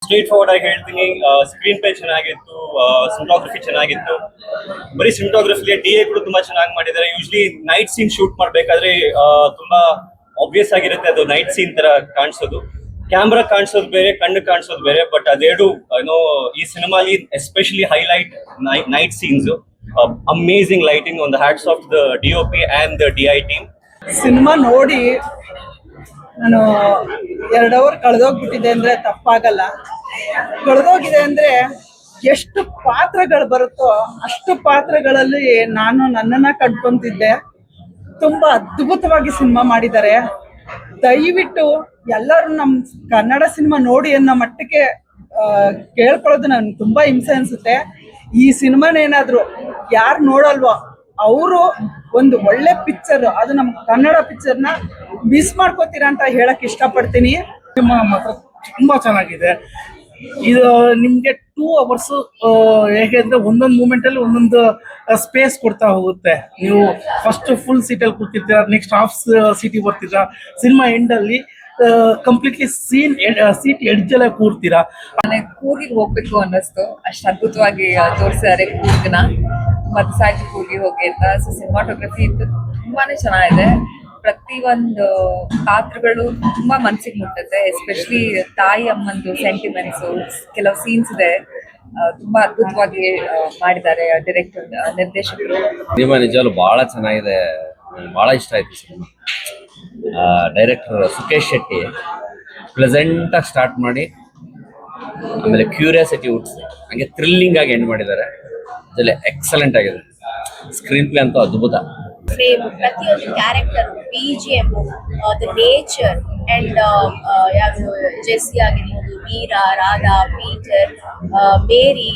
Straight forward ಆಗಿ ಹೇಳ್ತೀನಿ, screen play ಚೆನ್ನಾಗಿತ್ತು, ಸಿನಿಮಾಗ್ರಫಿ ಚೆನ್ನಾಗಿತ್ತು. ಬರೀ ಸಿನಿಮಾಗ್ರಫಿ DA ಕೂಡ ತುಂಬಾ ಚೆನ್ನಾಗಿ ಮಾಡಿದ್ದಾರೆ. ಯೂಶ್ವಲಿ ನೈಟ್ ಸೀನ್ ಶೂಟ್ ಮಾಡ್ಬೇಕಾದ್ರೆ ತುಂಬಾ ಆಬ್ವಿಯಸ್ ಆಗಿರುತ್ತೆ, ಅದು ನೈಟ್ ಸೀನ್ ತರ ಕಾಣಿಸೋದು. ಕ್ಯಾಮ್ರಾ ಕಾಣಿಸೋದು ಬೇರೆ, ಕಣ್ಣು ಕಾಣಿಸೋದು ಬೇರೆ. ಬಟ್ ಅದೇಡು ಏನೋ ಈ ಸಿನಿಮಾಲಿ especially highlight night scenes. Amazing lighting on the hats off the DOP and the DI team. Cinema ನೋಡಿ ನಾನು 2 ಅವರ್ ಕಳೆದೋಗ್ಬಿಟ್ಟಿದೆ ಅಂದ್ರೆ ತಪ್ಪಾಗಲ್ಲ. ಕಳೆದೋಗಿದೆ ಅಂದ್ರೆ ಎಷ್ಟು ಪಾತ್ರಗಳು ಬರುತ್ತೋ ಅಷ್ಟು ಪಾತ್ರಗಳಲ್ಲಿ ನಾನು ನನ್ನನ್ನ ಕಂಡ್ಕೊಂತಿದ್ದೆ. ತುಂಬಾ ಅದ್ಭುತವಾಗಿ ಸಿನಿಮಾ ಮಾಡಿದ್ದಾರೆ. ದಯವಿಟ್ಟು ಎಲ್ಲರೂ ನಮ್ಮ ಕನ್ನಡ ಸಿನಿಮಾ ನೋಡಿ ಅನ್ನೋ ಮಟ್ಟಕ್ಕೆ ಕೇಳ್ಕೊಳ್ಳೋದು ನನ್ಗೆ ತುಂಬಾ ಹಿಂಸೆ ಅನ್ಸುತ್ತೆ. ಈ ಸಿನಿಮಾನೇನಾದ್ರು ಯಾರು ನೋಡಲ್ವೋ ಅವರು ಒಂದು ಒಳ್ಳೆ ಪಿಕ್ಚರ್, ಅದು ನಮ್ಮ ಕನ್ನಡ ಪಿಕ್ಚರ್ನ ಮಿಸ್ ಮಾಡ್ಕೋತೀರಾ ಅಂತ ಹೇಳಕ್ ಇಷ್ಟಪಡ್ತೀನಿ. ಸಿನಿಮಾ ಮಾತ್ರ ತುಂಬಾ ಚೆನ್ನಾಗಿದೆ. ಇದು ನಿಮ್ಗೆ 2 ಅವರ್ಸ್ ಹೇಗೆ ಅಂದ್ರೆ ಒಂದೊಂದು ಮೂಮೆಂಟ್ ಅಲ್ಲಿ ಒಂದೊಂದು ಸ್ಪೇಸ್ ಕೊಡ್ತಾ ಹೋಗುತ್ತೆ. ನೀವು ಫಸ್ಟ್ ಫುಲ್ ಸೀಟಲ್ಲಿ ಕೂತಿರ್ತೀರಾ, ನೆಕ್ಸ್ಟ್ ಹಾಫ್ ಸೀಟಿಗೆ ಬರ್ತೀರಾ, ಸಿನಿಮಾ ಎಂಡ್ ಅಲ್ಲಿ ಕಂಪ್ಲೀಟ್ಲಿ ಸೀಟ್ ಎಡ್ಜಲ್ಲೇ ಕೂರ್ತೀರಾ. ಕೂರ್ಗಿಗೆ ಹೋಗ್ಬೇಕು ಅನ್ನಿಸ್ತು, ಅಷ್ಟು ಅದ್ಭುತವಾಗಿ ತೋರಿಸಿದ್ದಾರೆ ಕೂರ್ಗನ. ಮತ್ತೆ ಸಾಯ್ತು ಕೂರ್ಗಿಗೆ ಹೋಗಿ ಅಂತ. ಸೊ ಸಿನಿಮಾಟೋಗ್ರಫಿ ಇತ್ತು ತುಂಬಾನೇ ಚೆನ್ನಾಗಿದೆ. ಪ್ರತಿಯೊಂದು ಪಾತ್ರಗಳು ತುಂಬಾ ಮನ್ಸಿಗೆ ಮುಟ್ಟುತ್ತೆ. ಎಸ್ಪೆಷಲಿ ತಾಯಿ ಅಮ್ಮಂದು ಸೆಂಟಿಮೆಂಟ್ಸ್, ಕೆಲವು ಸೀನ್ಸ್ ಇದೆ, ತುಂಬಾ ಅದ್ಭುತವಾಗಿ ಮಾಡಿದ್ದಾರೆ ಡೈರೆಕ್ಟರ್, ನಿರ್ದೇಶಕರು. ಸಿನಿಮಾ ನಿಜವಾಗ್ಲೂ ಬಹಳ ಚೆನ್ನಾಗಿದೆ, ಬಹಳ ಇಷ್ಟ ಆಯ್ತು cinema. Director Sukesh Shetty pleasant ಆಗಿ ಸ್ಟಾರ್ಟ್ ಮಾಡಿ ಆಮೇಲೆ ಕ್ಯೂರಿಯಾಸಿಟಿ ಹುಟ್ಟಿಸಿ ಹಂಗೆ ಥ್ರಿಲ್ಲಿಂಗ್ ಆಗಿ ಎಂಡ್ ಮಾಡಿದ್ದಾರೆ. ಅದರಲ್ಲಿ ಎಕ್ಸಲೆಂಟ್ ಆಗಿದೆ. ಸ್ಕ್ರೀನ್ ಪ್ಲೇ ಅಂತೂ ಅದ್ಭುತ. ಪ್ರತಿಯೊಂದು character, BGM, the nature and Jessie ಆಗಿರ್ಬೋದು, ಮೀರಾ, ರಾಧಾ, ಪೀಟರ್, ಮೇರಿ,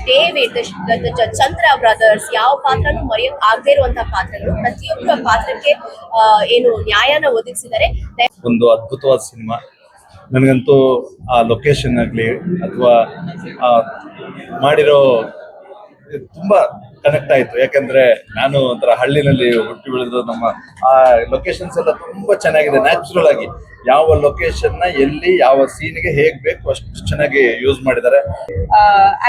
ಡೇವಿಡ್, ಚಂದ್ರ ಬ್ರದರ್ಸ್, ಯಾವ ಪಾತ್ರನೂ ಮರೆಯೋಕ್ ಆಗದೆ ಇರುವಂತಹ ಪಾತ್ರಗಳು. ಪ್ರತಿಯೊಬ್ಬ ಪಾತ್ರಕ್ಕೆ ಏನು ನ್ಯಾಯನ ಒದಗಿಸಿದ್ದಾರೆ. ಒಂದು ಅದ್ಭುತವಾದ ಸಿನಿಮಾ. ನನಗಂತೂ ಆ ಲೊಕೇಶನ್ ಆಗಲಿ ಅಥವಾ ಮಾಡಿರೋ ತುಂಬಾ ಕನೆಕ್ಟ್ ಆಯ್ತು. ಯಾಕಂದ್ರೆ ನಾನು ಒಂಥರ ಹಳ್ಳಿನಲ್ಲಿ ಹುಟ್ಟಿ ಬೆಳೆದು ನಮ್ಮ ಆ ಲೊಕೇಶನ್ಸ್ ಎಲ್ಲ ತುಂಬಾ ಚೆನ್ನಾಗಿದೆ. ನ್ಯಾಚುರಲ್ ಆಗಿ ಯಾವ ಲೊಕೇಶನ್ ನ ಎಲ್ಲಿ ಯಾವ ಸೀನ್ಗೆ ಹೇಗ್ ಬೇಕು ಅಷ್ಟು ಚೆನ್ನಾಗಿ ಯೂಸ್ ಮಾಡಿದ್ದಾರೆ.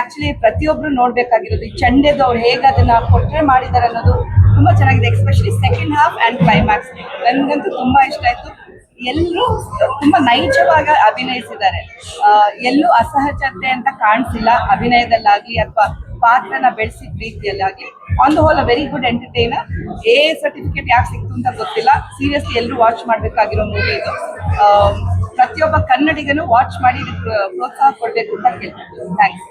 ಆಕ್ಚುಲಿ ಪ್ರತಿಯೊಬ್ರು ನೋಡ್ಬೇಕಾಗಿರೋದು ಈ ಚಂಡೆದು ಅವ್ರು ಹೇಗೆ ಅದನ್ನ ಪೋರ್ಟ್ರೇ ಮಾಡಿದ್ದಾರೆ ಅನ್ನೋದು ತುಂಬಾ ಚೆನ್ನಾಗಿದೆ. Especially second half and climax ನನ್ಗಂತೂ ತುಂಬಾ ಇಷ್ಟ ಆಯ್ತು. ಎಲ್ಲರೂ ತುಂಬಾ ನೈಜವಾಗಿ ಅಭಿನಯಿಸಿದ್ದಾರೆ. ಎಲ್ಲೂ ಅಸಹಜತೆ ಅಂತ ಕಾಣಿಸಿಲ್ಲ ಅಭಿನಯದಲ್ಲಾಗ್ಲಿ ಅಥವಾ ಪಾತ್ರನ ಬೆಳೆಸಿದ ರೀತಿಯಲ್ಲಾಗ್ಲಿ. On the whole a very good entertainer. Certificate ಯಾಕೆ ಸಿಕ್ತು ಅಂತ ಗೊತ್ತಿಲ್ಲ. ಸೀರಿಯಸ್ಲಿ ಎಲ್ಲರೂ ವಾಚ್ ಮಾಡ್ಬೇಕಾಗಿರೋ ಮೂವಿ ಇದು. ಪ್ರತಿಯೊಬ್ಬ ಕನ್ನಡಿಗನು ವಾಚ್ ಮಾಡಿ ಪ್ರೋತ್ಸಾಹ ಕೊಡ್ಬೇಕು ಅಂತ ಕೇಳ್ತೀನಿ. ಥ್ಯಾಂಕ್ಸ್.